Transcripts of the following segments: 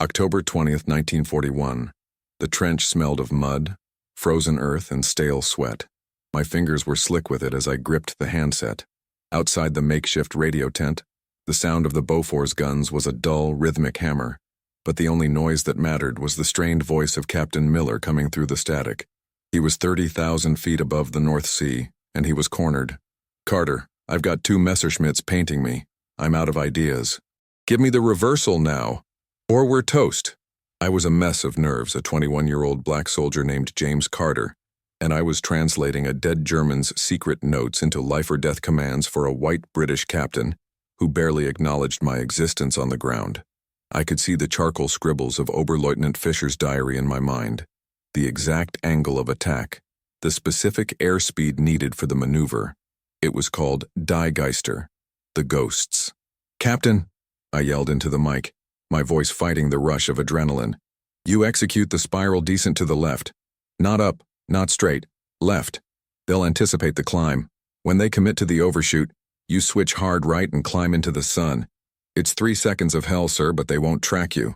October 20th, 1941. The trench smelled of mud, frozen earth, and stale sweat. My fingers were slick with it as I gripped the handset. Outside the makeshift radio tent, the sound of the Bofors guns was a dull, rhythmic hammer, but the only noise that mattered was the strained voice of Captain Miller coming through the static. He was 30,000 feet above the North Sea, and he was cornered. "Carter, I've got 2 Messerschmitts painting me. I'm out of ideas. Give me the reversal now, or we're toast." I was a mess of nerves, a 21-year-old black soldier named James Carter, and I was translating a dead German's secret notes into life-or-death commands for a white British captain who barely acknowledged my existence on the ground. I could see the charcoal scribbles of Oberleutnant Fischer's diary in my mind, the exact angle of attack, the specific airspeed needed for the maneuver. It was called Die Geister, the ghosts. "Captain," I yelled into the mic, my voice fighting the rush of adrenaline. "You execute the spiral descent to the left. Not up, not straight, left. They'll anticipate the climb. When they commit to the overshoot, you switch hard right and climb into the sun. It's 3 seconds of hell, sir, but they won't track you."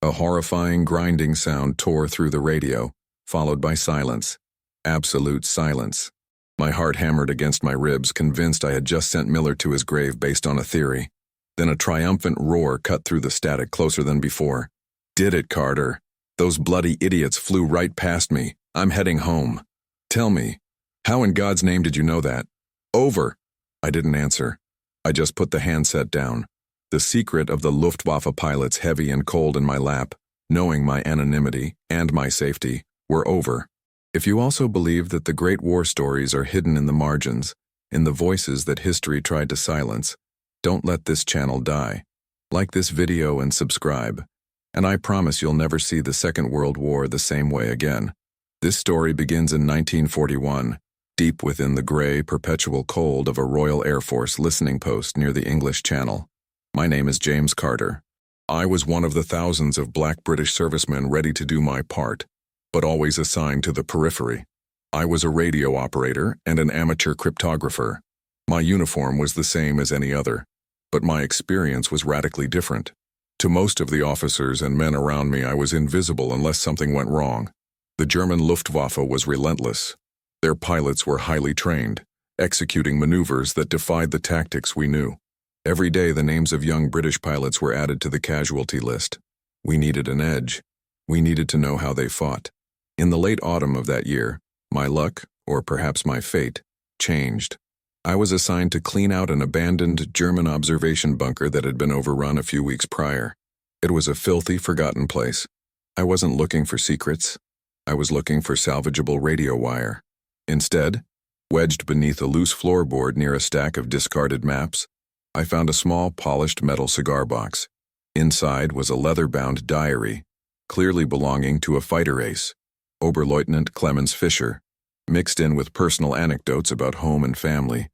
A horrifying grinding sound tore through the radio, followed by silence. Absolute silence. My heart hammered against my ribs, convinced I had just sent Miller to his grave based on a theory. Then a triumphant roar cut through the static closer than before. "Did it, Carter. Those bloody idiots flew right past me. I'm heading home. Tell me, how in God's name did you know that?" "Over." I didn't answer. I just put the handset down. The secret of the Luftwaffe pilots heavy and cold in my lap, knowing my anonymity and my safety, were over. If you also believe that the great war stories are hidden in the margins, in the voices that history tried to silence, don't let this channel die. Like this video and subscribe, and I promise you'll never see the Second World War the same way again. This story begins in 1941, deep within the gray, perpetual cold of a Royal Air Force listening post near the English Channel. My name is James Carter. I was one of the thousands of black British servicemen ready to do my part, but always assigned to the periphery. I was a radio operator and an amateur cryptographer. My uniform was the same as any other, but my experience was radically different. To most of the officers and men around me, I was invisible unless something went wrong. The German Luftwaffe was relentless. Their pilots were highly trained, executing maneuvers that defied the tactics we knew. Every day, the names of young British pilots were added to the casualty list. We needed an edge. We needed to know how they fought. In the late autumn of that year, my luck, or perhaps my fate, changed. I was assigned to clean out an abandoned German observation bunker that had been overrun a few weeks prior. It was a filthy, forgotten place. I wasn't looking for secrets. I was looking for salvageable radio wire. Instead, wedged beneath a loose floorboard near a stack of discarded maps, I found a small, polished metal cigar box. Inside was a leather-bound diary, clearly belonging to a fighter ace, Oberleutnant Clemens Fischer. Mixed in with personal anecdotes about home and family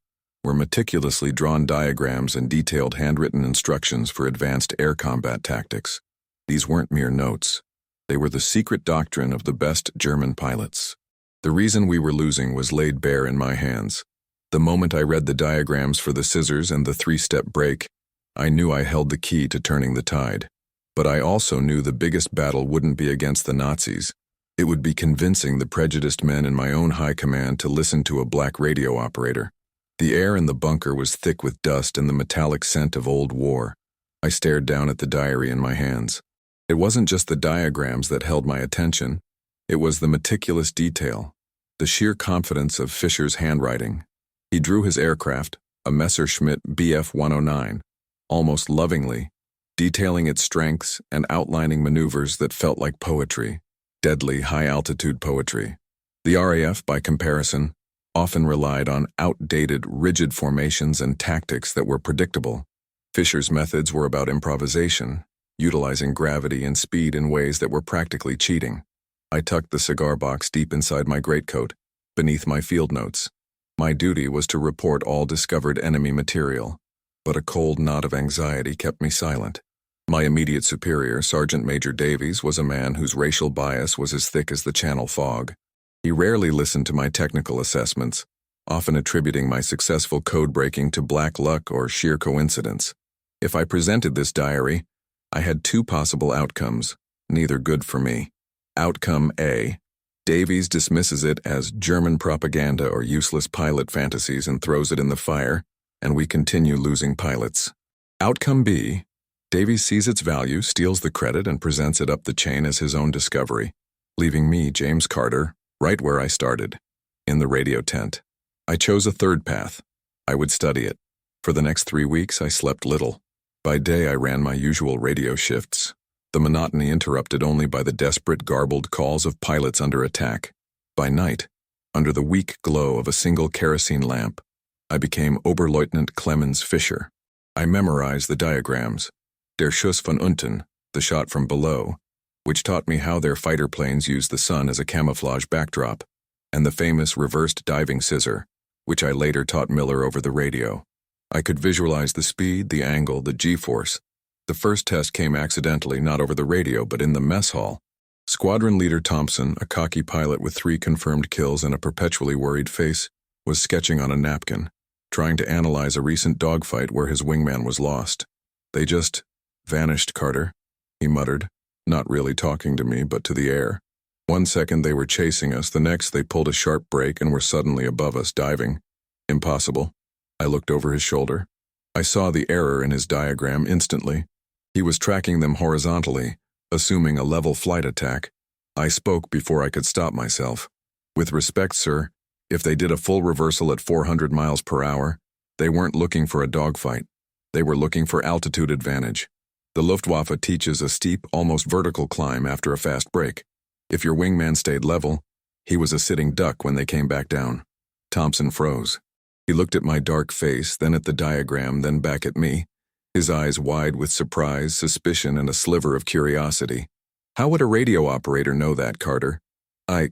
were meticulously drawn diagrams and detailed handwritten instructions for advanced air combat tactics. These weren't mere notes. They were the secret doctrine of the best German pilots. The reason we were losing was laid bare in my hands. The moment I read the diagrams for the scissors and the 3-step break, I knew I held the key to turning the tide. But I also knew the biggest battle wouldn't be against the Nazis. It would be convincing the prejudiced men in my own high command to listen to a black radio operator. The air in the bunker was thick with dust and the metallic scent of old war. I stared down at the diary in my hands. It wasn't just the diagrams that held my attention. It was the meticulous detail, the sheer confidence of Fischer's handwriting. He drew his aircraft, a Messerschmitt Bf 109, almost lovingly, detailing its strengths and outlining maneuvers that felt like poetry. Deadly high-altitude poetry. The RAF, by comparison, often relied on outdated, rigid formations and tactics that were predictable. Fischer's methods were about improvisation, utilizing gravity and speed in ways that were practically cheating. I tucked the cigar box deep inside my greatcoat, beneath my field notes. My duty was to report all discovered enemy material, but a cold knot of anxiety kept me silent. My immediate superior, Sergeant Major Davies, was a man whose racial bias was as thick as the Channel fog. He rarely listened to my technical assessments, often attributing my successful code breaking to black luck or sheer coincidence. If I presented this diary, I had two possible outcomes, neither good for me. Outcome A. Davies dismisses it as German propaganda or useless pilot fantasies and throws it in the fire, and we continue losing pilots. Outcome B. Davies sees its value, steals the credit, and presents it up the chain as his own discovery, leaving me, James Carter, right where I started, in the radio tent. I chose a third path. I would study it. For the next 3 weeks, I slept little. By day, I ran my usual radio shifts, the monotony interrupted only by the desperate, garbled calls of pilots under attack. By night, under the weak glow of a single kerosene lamp, I became Oberleutnant Clemens Fischer. I memorized the diagrams, Der Schuss von unten, the shot from below, which taught me how their fighter planes use the sun as a camouflage backdrop, and the famous reversed diving scissor, which I later taught Miller over the radio. I could visualize the speed, the angle, the G-force. The first test came accidentally, not over the radio, but in the mess hall. Squadron Leader Thompson, a cocky pilot with 3 confirmed kills and a perpetually worried face, was sketching on a napkin, trying to analyze a recent dogfight where his wingman was lost. "They just vanished, Carter," he muttered, not really talking to me, but to the air. One second they were chasing us, the next they pulled a sharp break and were suddenly above us, diving. Impossible. I looked over his shoulder. I saw the error in his diagram instantly. He was tracking them horizontally, assuming a level flight attack. I spoke before I could stop myself. "With respect, sir, if they did a full reversal at 400 miles per hour, they weren't looking for a dogfight. They were looking for altitude advantage. The Luftwaffe teaches a steep, almost vertical climb after a fast break. If your wingman stayed level, he was a sitting duck when they came back down." Thompson froze. He looked at my dark face, then at the diagram, then back at me, his eyes wide with surprise, suspicion, and a sliver of curiosity. "How would a radio operator know that, Carter?" "I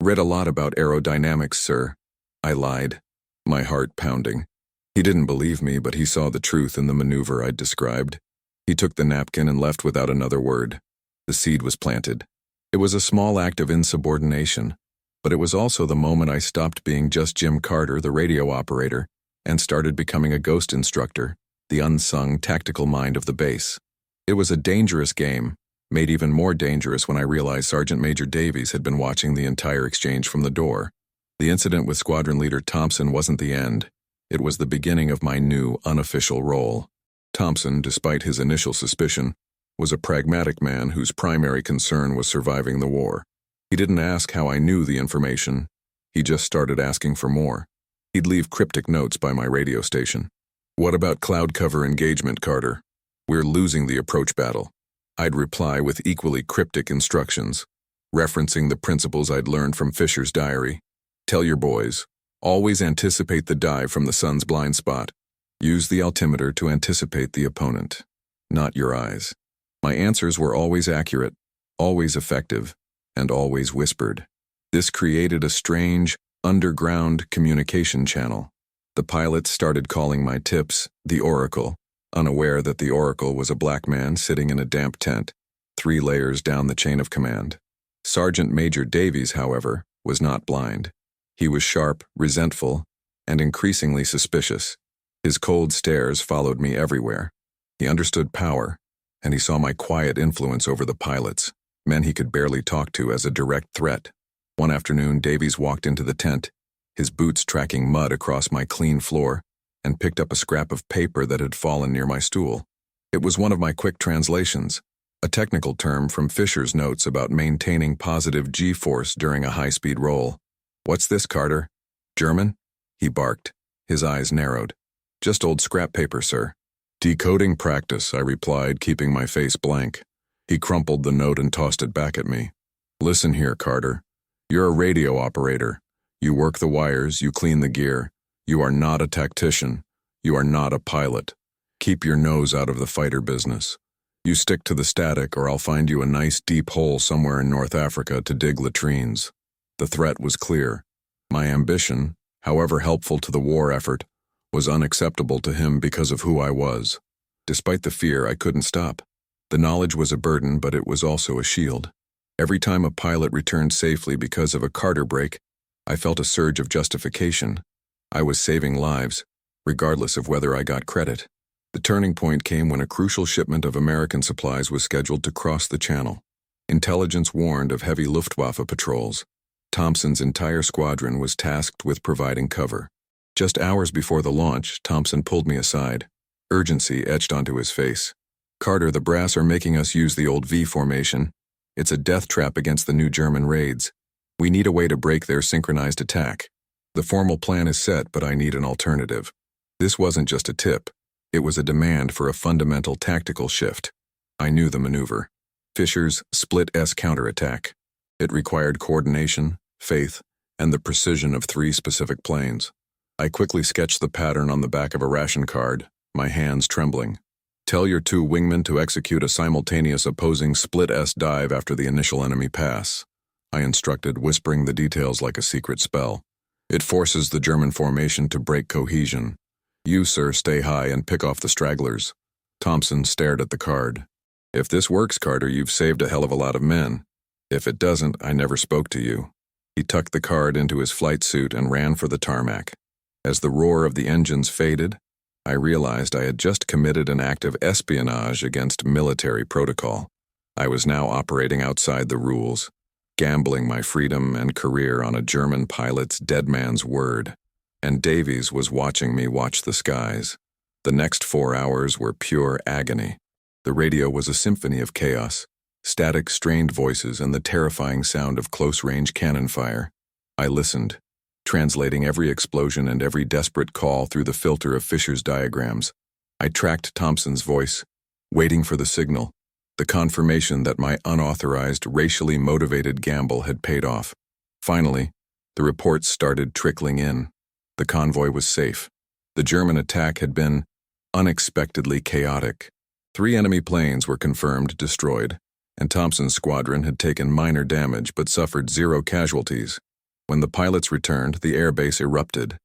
read a lot about aerodynamics, sir," I lied, my heart pounding. He didn't believe me, but he saw the truth in the maneuver I'd described. He took the napkin and left without another word. The seed was planted. It was a small act of insubordination, but it was also the moment I stopped being just Jim Carter, the radio operator, and started becoming a ghost instructor, the unsung tactical mind of the base. It was a dangerous game, made even more dangerous when I realized Sergeant Major Davies had been watching the entire exchange from the door. The incident with Squadron Leader Thompson wasn't the end. It was the beginning of my new, unofficial role. Thompson, despite his initial suspicion, was a pragmatic man whose primary concern was surviving the war. He didn't ask how I knew the information. He just started asking for more. He'd leave cryptic notes by my radio station. "What about cloud cover engagement, Carter? We're losing the approach battle." I'd reply with equally cryptic instructions, referencing the principles I'd learned from Fisher's diary. "Tell your boys, always anticipate the dive from the sun's blind spot. Use the altimeter to anticipate the opponent, not your eyes." My answers were always accurate, always effective, and always whispered. This created a strange, underground communication channel. The pilots started calling my tips the Oracle, unaware that the Oracle was a black man sitting in a damp tent, 3 layers down the chain of command. Sergeant Major Davies, however, was not blind. He was sharp, resentful, and increasingly suspicious. His cold stares followed me everywhere. He understood power, and he saw my quiet influence over the pilots, men he could barely talk to, as a direct threat. One afternoon, Davies walked into the tent, his boots tracking mud across my clean floor, and picked up a scrap of paper that had fallen near my stool. It was one of my quick translations, a technical term from Fisher's notes about maintaining positive G-force during a high-speed roll. "What's this, Carter? German?" he barked, his eyes narrowed. "Just old scrap paper, sir." "Decoding practice," I replied, keeping my face blank. He crumpled the note and tossed it back at me. "Listen here, Carter. You're a radio operator. You work the wires, you clean the gear. You are not a tactician. You are not a pilot. Keep your nose out of the fighter business. You stick to the static, or I'll find you a nice deep hole somewhere in North Africa to dig latrines." The threat was clear. My ambition, however helpful to the war effort, was unacceptable to him because of who I was. Despite the fear, I couldn't stop. The knowledge was a burden, but it was also a shield. Every time a pilot returned safely because of a Carter break, I felt a surge of justification. I was saving lives, regardless of whether I got credit. The turning point came when a crucial shipment of American supplies was scheduled to cross the channel. Intelligence warned of heavy Luftwaffe patrols. Thompson's entire squadron was tasked with providing cover. Just hours before the launch, Thompson pulled me aside. Urgency etched onto his face. "Carter, the brass are making us use the old V formation. It's a death trap against the new German raids. We need a way to break their synchronized attack. The formal plan is set, but I need an alternative." This wasn't just a tip. It was a demand for a fundamental tactical shift. I knew the maneuver. Fischer's Split S counterattack. It required coordination, faith, and the precision of 3 specific planes. I quickly sketched the pattern on the back of a ration card, my hands trembling. "Tell your 2 wingmen to execute a simultaneous opposing Split S dive after the initial enemy pass," I instructed, whispering the details like a secret spell. "It forces the German formation to break cohesion. You, sir, stay high and pick off the stragglers." Thompson stared at the card. "If this works, Carter, you've saved a hell of a lot of men. If it doesn't, I never spoke to you." He tucked the card into his flight suit and ran for the tarmac. As the roar of the engines faded, I realized I had just committed an act of espionage against military protocol. I was now operating outside the rules, gambling my freedom and career on a German pilot's dead man's word. And Davies was watching me watch the skies. The next 4 hours were pure agony. The radio was a symphony of chaos, static, strained voices, and the terrifying sound of close-range cannon fire. I listened, translating every explosion and every desperate call through the filter of Fischer's diagrams. I tracked Thompson's voice, waiting for the signal, the confirmation that my unauthorized, racially motivated gamble had paid off. Finally, the reports started trickling in. The convoy was safe. The German attack had been unexpectedly chaotic. 3 enemy planes were confirmed destroyed, and Thompson's squadron had taken minor damage but suffered 0 casualties. When the pilots returned, the airbase erupted.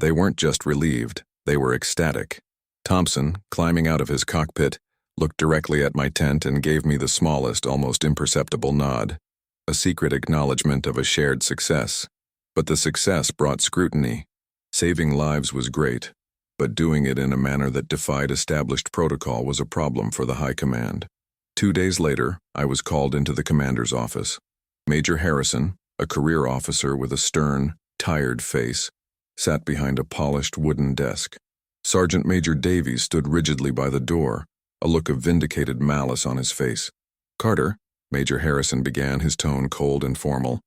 They weren't just relieved, they were ecstatic. Thompson, climbing out of his cockpit, looked directly at my tent and gave me the smallest, almost imperceptible nod, a secret acknowledgement of a shared success. But the success brought scrutiny. Saving lives was great, but doing it in a manner that defied established protocol was a problem for the high command. 2 days later, I was called into the commander's office. Major Harrison, a career officer with a stern, tired face, sat behind a polished wooden desk. Sergeant Major Davies stood rigidly by the door, a look of vindicated malice on his face. "Carter," Major Harrison began, his tone cold and formal.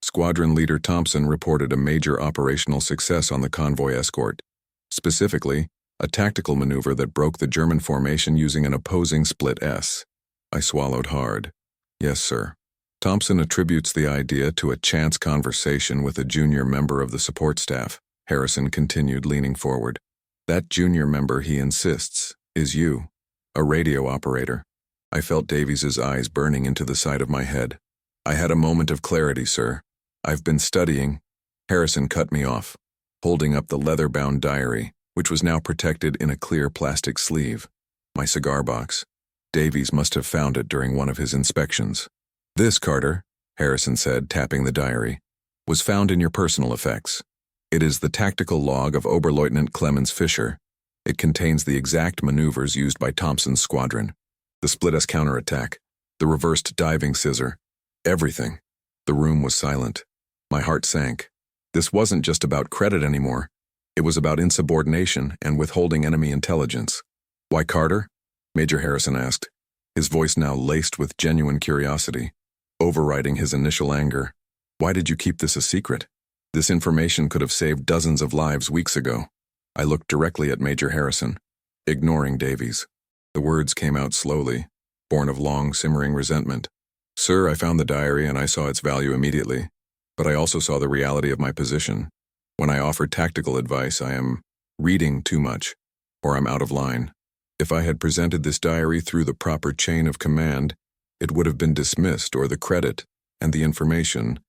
"Squadron Leader Thompson reported a major operational success on the convoy escort. Specifically, a tactical maneuver that broke the German formation using an opposing Split S." I swallowed hard. "Yes, sir." Thompson attributes the idea to a chance conversation with a junior member of the support staff, Harrison continued, leaning forward. "That junior member, he insists, is you, a radio operator." I felt Davies's eyes burning into the side of my head. "I had a moment of clarity, sir. I've been studying." Harrison cut me off, holding up the leather-bound diary, which was now protected in a clear plastic sleeve. My cigar box. Davies must have found it during one of his inspections. "This, Carter," Harrison said, tapping the diary, "was found in your personal effects. It is the tactical log of Oberleutnant Clemens Fischer. It contains the exact maneuvers used by Thompson's squadron. The Split S counterattack, the reversed diving scissor, everything." The room was silent. My heart sank. This wasn't just about credit anymore. It was about insubordination and withholding enemy intelligence. "Why, Carter?" Major Harrison asked, his voice now laced with genuine curiosity, overriding his initial anger. "Why did you keep this a secret? This information could have saved dozens of lives weeks ago." I looked directly at Major Harrison, ignoring Davies. The words came out slowly, born of long, simmering resentment. "Sir, I found the diary and I saw its value immediately, but I also saw the reality of my position. When I offer tactical advice, I am reading too much, or I'm out of line. If I had presented this diary through the proper chain of command, it would have been dismissed, or the credit and the information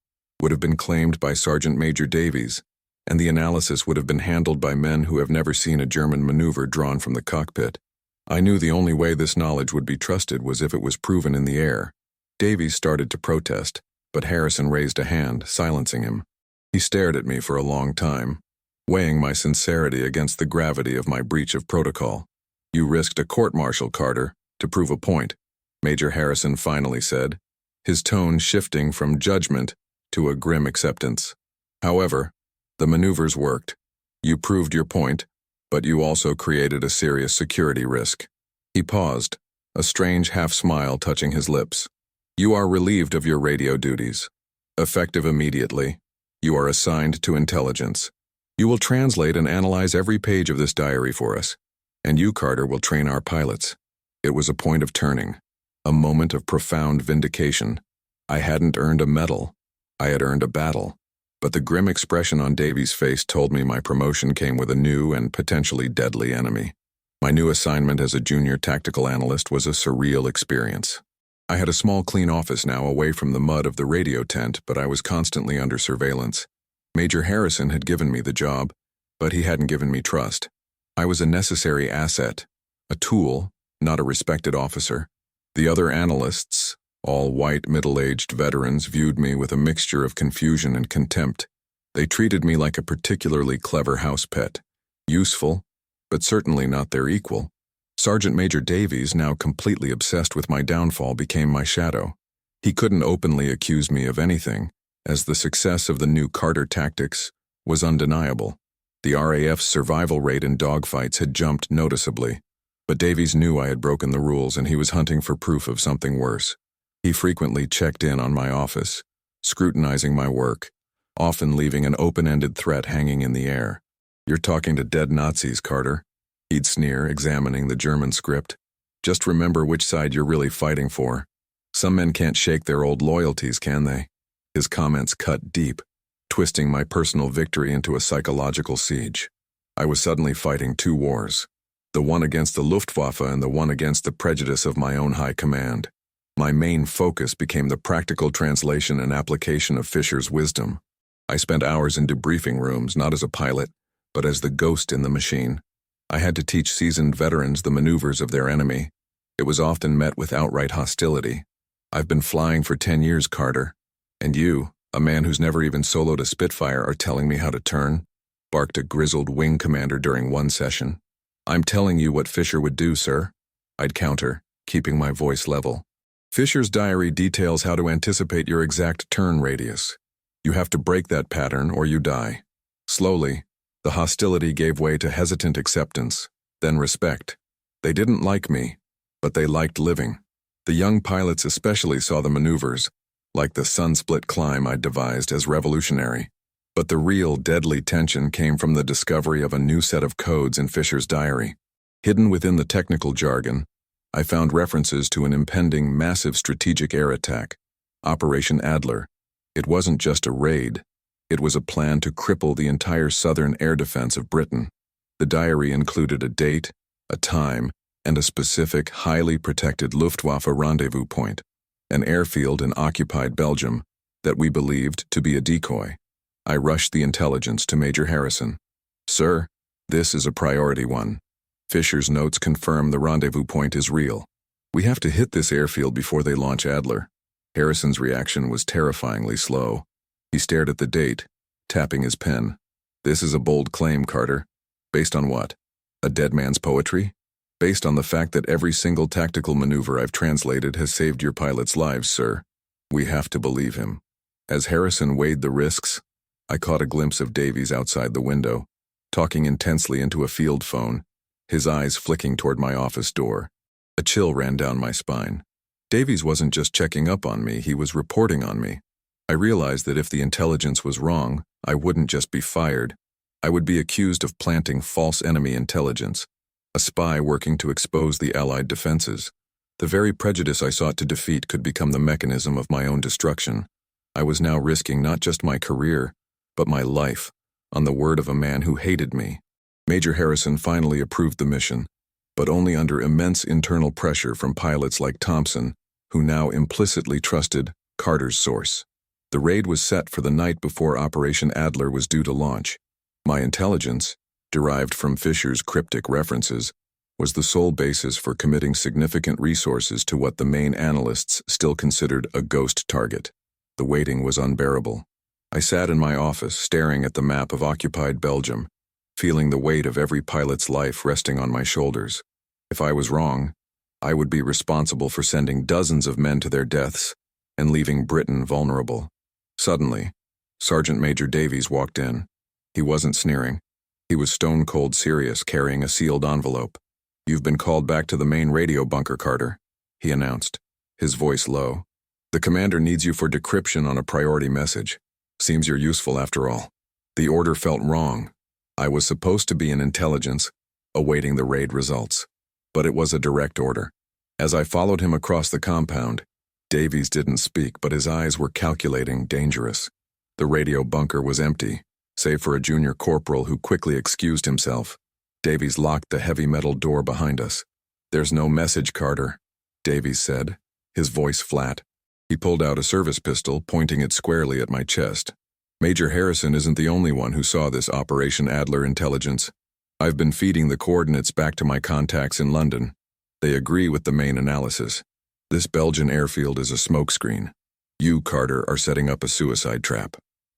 would have been claimed by Sergeant Major Davies, and the analysis would have been handled by men who have never seen a German maneuver drawn from the cockpit. I knew the only way this knowledge would be trusted was if it was proven in the air." Davies started to protest, but Harrison raised a hand, silencing him. He stared at me for a long time, weighing my sincerity against the gravity of my breach of protocol. You risked a court-martial, Carter, to prove a point, Major Harrison finally said, his tone shifting from judgment to a grim acceptance. However, the maneuvers worked. You proved your point, but you also created a serious security risk. He paused, a strange half-smile touching his lips. You are relieved of your radio duties. Effective immediately, you are assigned to intelligence. You will translate and analyze every page of this diary for us, and you, Carter, will train our pilots. It was a point of turning, a moment of profound vindication. I hadn't earned a medal. I had earned a battle. But the grim expression on Davy's face told me my promotion came with a new and potentially deadly enemy. My new assignment as a junior tactical analyst was a surreal experience. I had a small, clean office now away from the mud of the radio tent, but I was constantly under surveillance. Major Harrison had given me the job, but he hadn't given me trust. I was a necessary asset, a tool, not a respected officer. The other analysts, all white, middle-aged veterans, viewed me with a mixture of confusion and contempt. They treated me like a particularly clever house pet, useful, but certainly not their equal. Sergeant Major Davies, now completely obsessed with my downfall, became my shadow. He couldn't openly accuse me of anything, as the success of the new Carter tactics was undeniable. The RAF's survival rate in dogfights had jumped noticeably, but Davies knew I had broken the rules and he was hunting for proof of something worse. He frequently checked in on my office, scrutinizing my work, often leaving an open-ended threat hanging in the air. "You're talking to dead Nazis, Carter," he'd sneer, examining the German script. "Just remember which side you're really fighting for. Some men can't shake their old loyalties, can they?" His comments cut deep, twisting my personal victory into a psychological siege. I was suddenly fighting two wars, the one against the Luftwaffe and the one against the prejudice of my own high command. My main focus became the practical translation and application of Fisher's wisdom. I spent hours in debriefing rooms, not as a pilot, but as the ghost in the machine. I had to teach seasoned veterans the maneuvers of their enemy. It was often met with outright hostility. "I've been flying for 10 years, Carter, and you, a man who's never even soloed a Spitfire, are telling me how to turn?" barked a grizzled wing commander during one session. "I'm telling you what Fisher would do, sir," I'd counter, keeping my voice level. "Fisher's diary details how to anticipate your exact turn radius. You have to break that pattern or you die." Slowly, the hostility gave way to hesitant acceptance, then respect. They didn't like me, but they liked living. The young pilots especially saw the maneuvers, like the sun-split climb I'd devised, as revolutionary. But the real deadly tension came from the discovery of a new set of codes in Fisher's diary. Hidden within the technical jargon, I found references to an impending massive strategic air attack, Operation Adler. It wasn't just a raid. It was a plan to cripple the entire southern air defense of Britain. The diary included a date, a time, and a specific, highly protected Luftwaffe rendezvous point, an airfield in occupied Belgium that we believed to be a decoy. I rushed the intelligence to Major Harrison. "Sir, this is a priority one. Fisher's notes confirm the rendezvous point is real. We have to hit this airfield before they launch Adler." Harrison's reaction was terrifyingly slow. He stared at the date, tapping his pen. "This is a bold claim, Carter. Based on what? A dead man's poetry? Based on the fact that every single tactical maneuver I've translated has saved your pilots' lives, sir. We have to believe him." As Harrison weighed the risks, I caught a glimpse of Davies outside the window, talking intensely into a field phone, his eyes flicking toward my office door. A chill ran down my spine. Davies wasn't just checking up on me, he was reporting on me. I realized that if the intelligence was wrong, I wouldn't just be fired. I would be accused of planting false enemy intelligence, a spy working to expose the Allied defenses. The very prejudice I sought to defeat could become the mechanism of my own destruction. I was now risking not just my career, but my life, on the word of a man who hated me. Major Harrison finally approved the mission, but only under immense internal pressure from pilots like Thompson, who now implicitly trusted Carter's source. The raid was set for the night before Operation Adler was due to launch. My intelligence, derived from Fisher's cryptic references, was the sole basis for committing significant resources to what the main analysts still considered a ghost target. The waiting was unbearable. I sat in my office, staring at the map of occupied Belgium, feeling the weight of every pilot's life resting on my shoulders. If I was wrong, I would be responsible for sending dozens of men to their deaths and leaving Britain vulnerable. Suddenly, Sergeant Major Davies walked in. He wasn't sneering. He was stone-cold serious, carrying a sealed envelope. "You've been called back to the main radio bunker, Carter," he announced, his voice low. "The commander needs you for decryption on a priority message. Seems you're useful after all." The order felt wrong. I was supposed to be in intelligence, awaiting the raid results. But it was a direct order. As I followed him across the compound, Davies didn't speak, but his eyes were calculating, dangerous. The radio bunker was empty, save for a junior corporal who quickly excused himself. Davies locked the heavy metal door behind us. "There's no message, Carter," Davies said, his voice flat. He pulled out a service pistol, pointing it squarely at my chest. "Major Harrison isn't the only one who saw this Operation Adler intelligence. I've been feeding the coordinates back to my contacts in London. They agree with the main analysis. This Belgian airfield is a smokescreen. You, Carter, are setting up a suicide trap."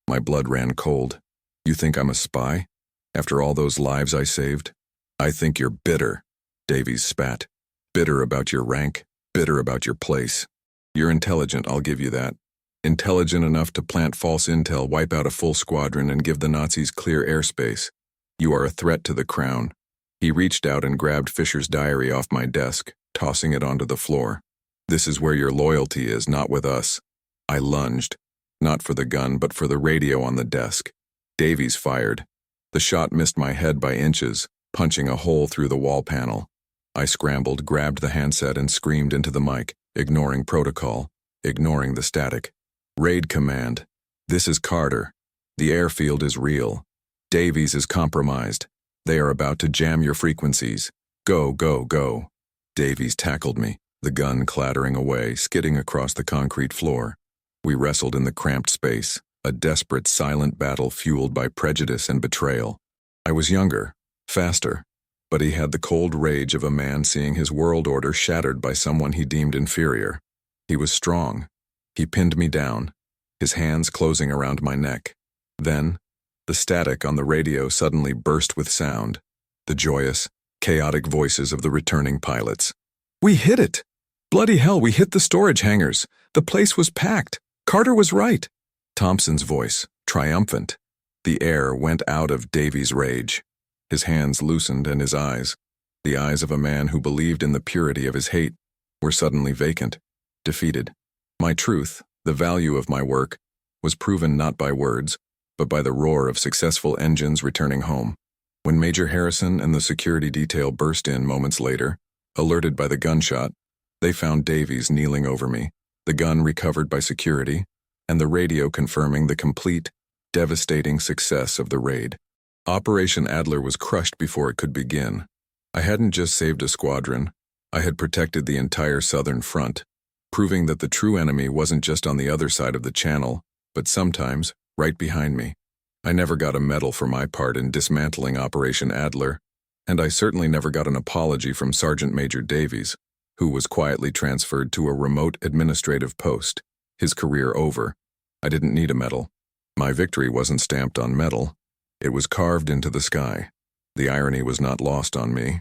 My blood ran cold. "You think I'm a spy? After all those lives I saved?" "I think you're bitter," Davies spat. "Bitter about your rank, bitter about your place. You're intelligent, I'll give you that. Intelligent enough to plant false intel, wipe out a full squadron, and give the Nazis clear airspace. You are a threat to the crown." He reached out and grabbed Fisher's diary off my desk, tossing it onto the floor. "This is where your loyalty is, not with us." I lunged, not for the gun, but for the radio on the desk. Davies fired. The shot missed my head by inches, punching a hole through the wall panel. I scrambled, grabbed the handset, and screamed into the mic, ignoring protocol, ignoring the static. "Raid command. This is Carter. The airfield is real. Davies is compromised. They are about to jam your frequencies. Go, go, go." Davies tackled me, the gun clattering away, skidding across the concrete floor. We wrestled in the cramped space, a desperate, silent battle fueled by prejudice and betrayal. I was younger, faster, but he had the cold rage of a man seeing his world order shattered by someone he deemed inferior. He was strong. He pinned me down, his hands closing around my neck. Then, the static on the radio suddenly burst with sound, the joyous, chaotic voices of the returning pilots. "We hit it! Bloody hell, we hit the storage hangars! The place was packed! Carter was right!" Thompson's voice, triumphant. The air went out of Davies' rage. His hands loosened and his eyes, the eyes of a man who believed in the purity of his hate, were suddenly vacant, defeated. My truth, the value of my work, was proven not by words, but by the roar of successful engines returning home. When Major Harrison and the security detail burst in moments later, alerted by the gunshot, they found Davies kneeling over me, the gun recovered by security, and the radio confirming the complete, devastating success of the raid. Operation Adler was crushed before it could begin. I hadn't just saved a squadron, I had protected the entire southern front, proving that the true enemy wasn't just on the other side of the channel, but sometimes right behind me. I never got a medal for my part in dismantling Operation Adler, and I certainly never got an apology from Sergeant Major Davies, who was quietly transferred to a remote administrative post, his career over. I didn't need a medal. My victory wasn't stamped on metal. It was carved into the sky. The irony was not lost on me.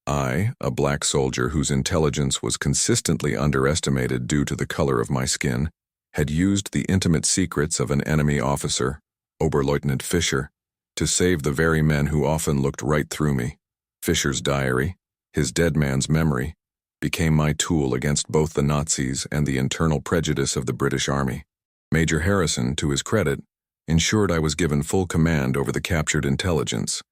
I, a black soldier whose intelligence was consistently underestimated due to the color of my skin, had used the intimate secrets of an enemy officer, Oberleutnant Fischer, to save the very men who often looked right through me. Fischer's diary, his dead man's memory, became my tool against both the Nazis and the internal prejudice of the British Army. Major Harrison, to his credit, ensured I was given full command over the captured intelligence.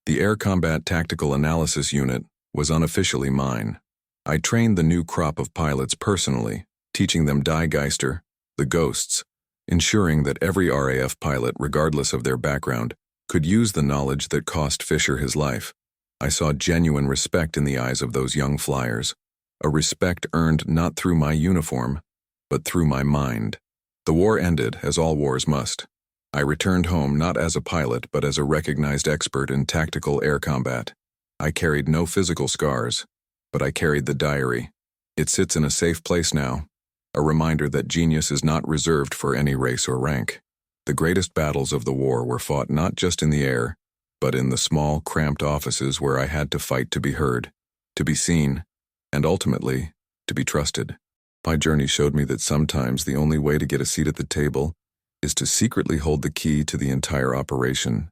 The Air Combat Tactical Analysis Unit was unofficially mine. I trained the new crop of pilots personally, teaching them Die Geister, the ghosts, ensuring that every RAF pilot, regardless of their background, could use the knowledge that cost Fischer his life. I saw genuine respect in the eyes of those young flyers, a respect earned not through my uniform, but through my mind. The war ended, as all wars must. I returned home not as a pilot, but as a recognized expert in tactical air combat. I carried no physical scars, but I carried the diary. It sits in a safe place now, a reminder that genius is not reserved for any race or rank. The greatest battles of the war were fought not just in the air, but in the small, cramped offices where I had to fight to be heard. to be seen, and ultimately, to be trusted. My journey showed me that sometimes the only way to get a seat at the table is to secretly hold the key to the entire operation.